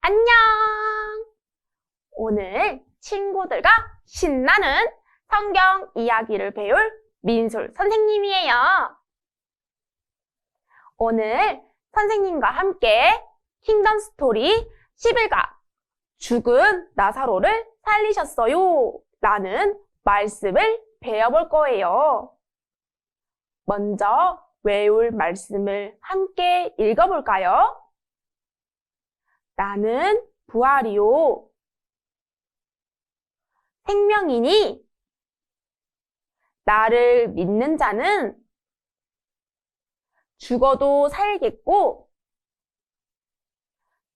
안녕! 오늘 친구들과 신나는 성경 이야기를 배울 민솔 선생님이에요. 오늘 선생님과 함께 킹덤 스토리 11가 죽은 나사로를 살리셨어요 라는 말씀을 배워볼 거예요. 먼저 외울 말씀을 함께 읽어볼까요? 나는 부활이요. 생명이니 나를 믿는 자는 죽어도 살겠고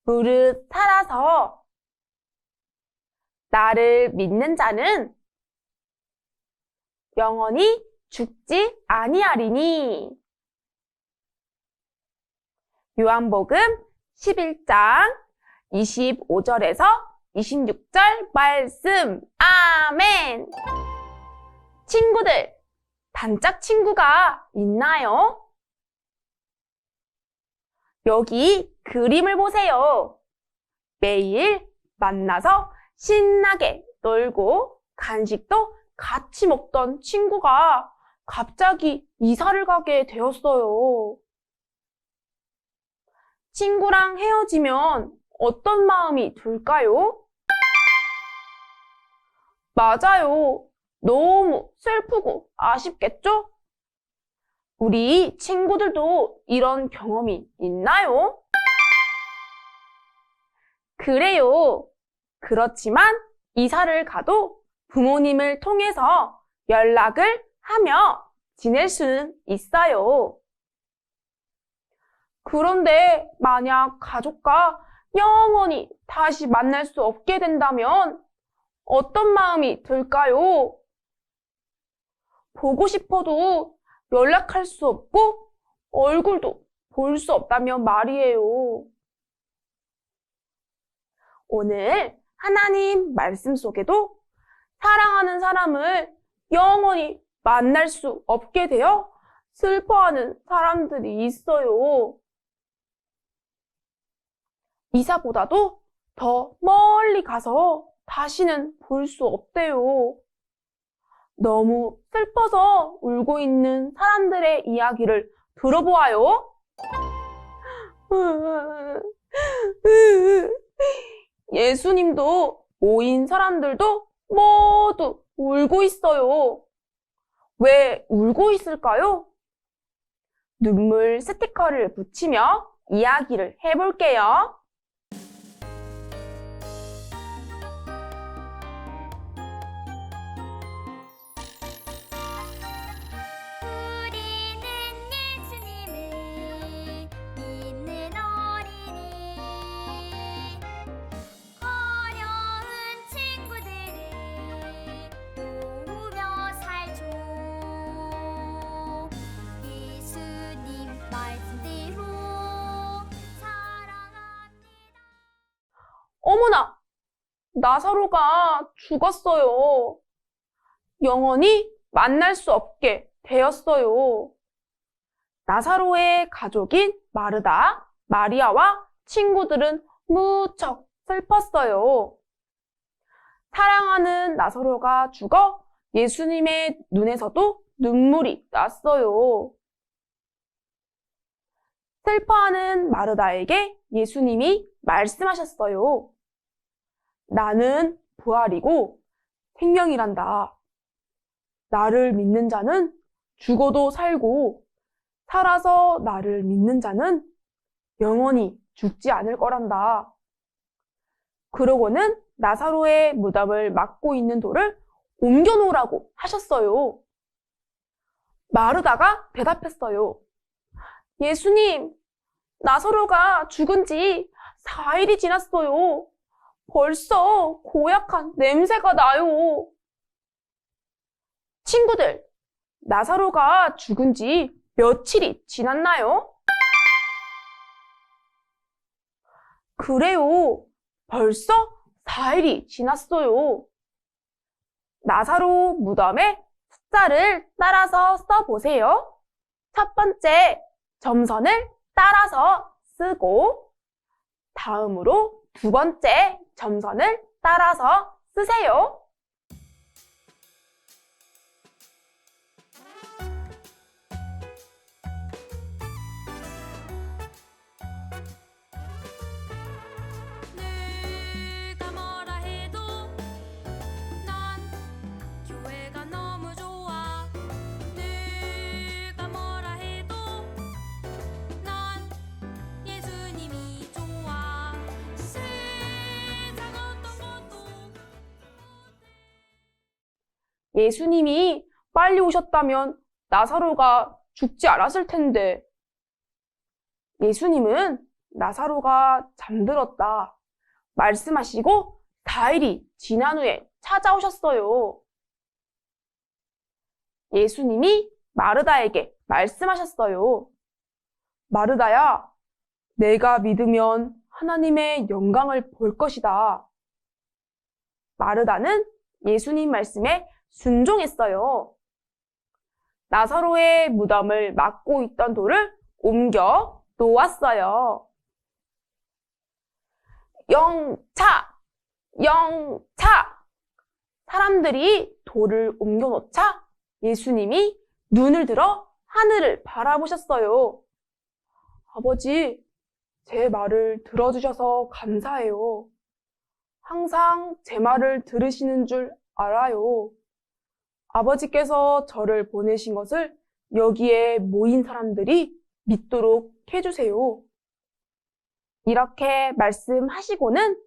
무릇 살아서 나를 믿는 자는 영원히 죽지 아니하리니. 요한복음 11장 25절에서 26절 말씀. 아멘. 친구들, 단짝 친구가 있나요? 여기 그림을 보세요. 매일 만나서 신나게 놀고 간식도 같이 먹던 친구가 갑자기 이사를 가게 되었어요. 친구랑 헤어지면 어떤 마음이 들까요? 맞아요. 너무 슬프고 아쉽겠죠? 우리 친구들도 이런 경험이 있나요? 그래요. 그렇지만 이사를 가도 부모님을 통해서 연락을 하며 지낼 수는 있어요. 그런데 만약 가족과 영원히 다시 만날 수 없게 된다면 어떤 마음이 들까요? 보고 싶어도 연락할 수 없고 얼굴도 볼 수 없다면 말이에요. 오늘 하나님 말씀 속에도 사랑하는 사람을 영원히 만날 수 없게 되어 슬퍼하는 사람들이 있어요. 이사보다도 더 멀리 가서 다시는 볼 수 없대요. 너무 슬퍼서 울고 있는 사람들의 이야기를 들어보아요. 예수님도 모인 사람들도 모두 울고 있어요. 왜 울고 있을까요? 눈물 스티커를 붙이며 이야기를 해볼게요. 어머나! 나사로가 죽었어요. 영원히 만날 수 없게 되었어요. 나사로의 가족인 마르다, 마리아와 친구들은 무척 슬펐어요. 사랑하는 나사로가 죽어 예수님의 눈에서도 눈물이 났어요. 슬퍼하는 마르다에게 예수님이 말씀하셨어요. 나는 부활이고 생명이란다. 나를 믿는 자는 죽어도 살고 살아서 나를 믿는 자는 영원히 죽지 않을 거란다. 그러고는 나사로의 무덤을 막고 있는 돌을 옮겨놓으라고 하셨어요. 마르다가 대답했어요. 예수님, 나사로가 죽은 지 4일이 지났어요. 벌써 고약한 냄새가 나요. 친구들, 나사로가 죽은 지 며칠이 지났나요? 그래요. 벌써 4일이 지났어요. 나사로 무덤의 숫자를 따라서 써보세요. 첫 번째, 점선을 따라서 쓰고 다음으로 두 번째 점선을 따라서 쓰세요. 누가 뭐라 해도 난 교회가 너무 좋아. 누가 뭐라 해도 난 예수님이 좋아. 세상 어떤 것도 예수님이 빨리 오셨다면 나사로가 죽지 않았을 텐데. 예수님은 나사로가 잠들었다 말씀하시고 4일이 지난 후에 찾아오셨어요. 예수님이 마르다에게 말씀하셨어요. 마르다야, 내가 믿으면 하나님의 영광을 볼 것이다. 마르다는 예수님 말씀에 순종했어요. 나사로의 무덤을 막고 있던 돌을 옮겨 놓았어요. 영차! 영차! 사람들이 돌을 옮겨 놓자 예수님이 눈을 들어 하늘을 바라보셨어요. 아버지, 제 말을 들어주셔서 감사해요. 항상 제 말을 들으시는 줄 알아요. 아버지께서 저를 보내신 것을 여기에 모인 사람들이 믿도록 해주세요. 이렇게 말씀하시고는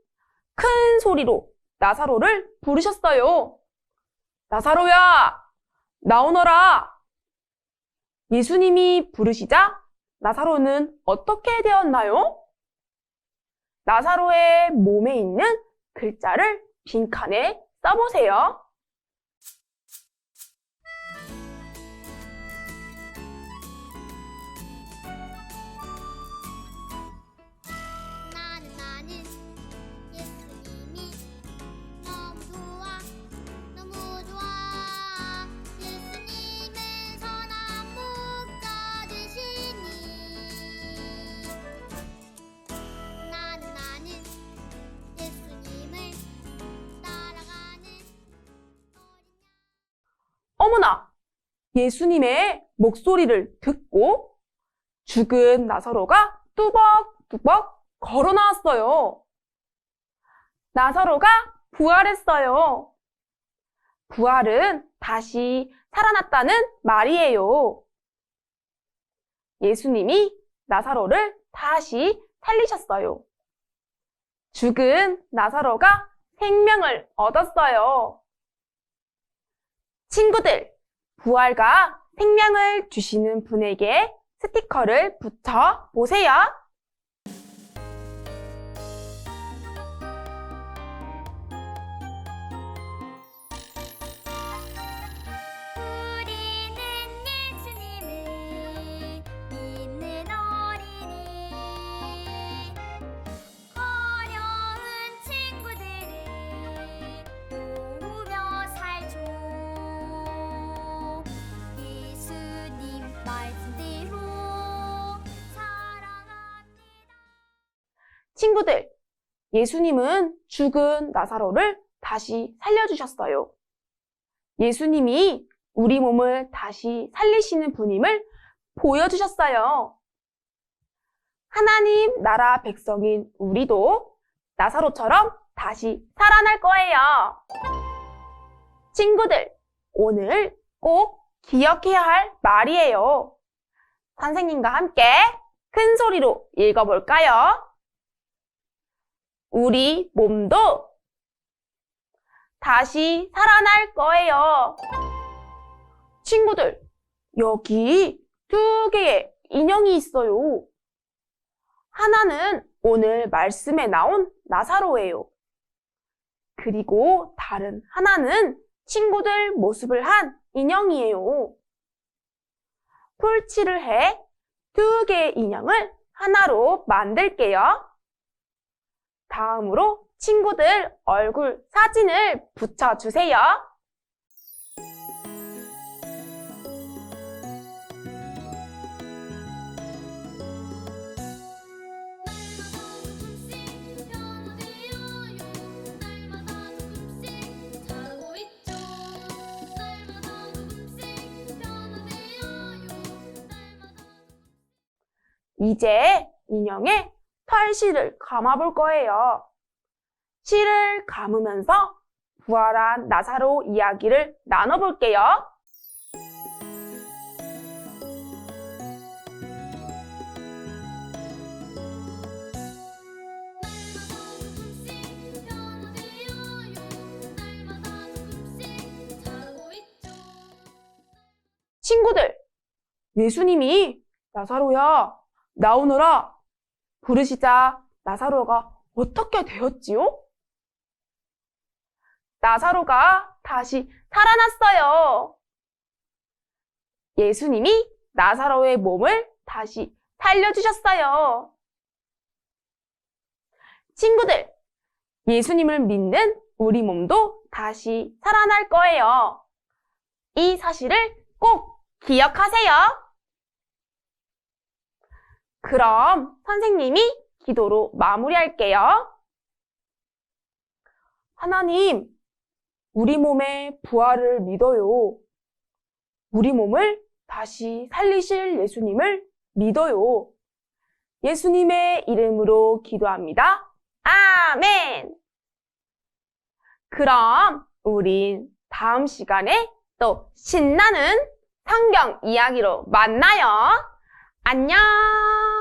큰 소리로 나사로를 부르셨어요. 나사로야, 나오너라. 예수님이 부르시자 나사로는 어떻게 되었나요? 나사로의 몸에 있는 글자를 빈칸에 써보세요. 나는 예수님이 너무 좋아. 너무 좋아. 예수님은 선한 목자 되시니. 나는 예수님을 따라가는 어린 양. 어머나! 예수님의 목소리를 듣고 죽은 나사로가 뚜벅뚜벅 걸어 나왔어요. 나사로가 부활했어요. 부활은 다시 살아났다는 말이에요. 예수님이 나사로를 다시 살리셨어요. 죽은 나사로가 생명을 얻었어요. 친구들, 부활과 생명을 주시는 분에게 스티커를 붙여 보세요. 우리는 예수님을 믿는 어린이. 어려운 친구들을 도우며 살죠. 예수님 말씀대로 사랑합니다. 친구들, 예수님은 죽은 나사로를 다시 살려주셨어요. 예수님이 우리 몸을 다시 살리시는 분임을 보여주셨어요. 하나님 나라 백성인 우리도 나사로처럼 다시 살아날 거예요. 친구들, 오늘 꼭 기억해야 할 말이에요. 선생님과 함께 큰 소리로 읽어볼까요? 우리 몸도 다시 살아날 거예요. 친구들, 여기 2개의 인형이 있어요. 하나는 오늘 말씀에 나온 나사로예요. 그리고 다른 하나는 친구들 모습을 한 인형이에요. 풀칠을 해 2개의 인형을 하나로 만들게요. 다음으로 친구들 얼굴 사진을 붙여주세요. 조금씩 변화되는 이제 인형의 털실을 감아볼 거예요. 실을 감으면서 부활한 나사로 이야기를 나눠볼게요. 친구들, 예수님이 나사로야, 나오너라 부르시자 나사로가 어떻게 되었지요? 나사로가 다시 살아났어요. 예수님이 나사로의 몸을 다시 살려주셨어요. 친구들, 예수님을 믿는 우리 몸도 다시 살아날 거예요. 이 사실을 꼭 기억하세요. 그럼 선생님이 기도로 마무리할게요. 하나님, 우리 몸의 부활을 믿어요. 우리 몸을 다시 살리실 예수님을 믿어요. 예수님의 이름으로 기도합니다. 아멘! 그럼 우린 다음 시간에 또 신나는 성경 이야기로 만나요. 안녕!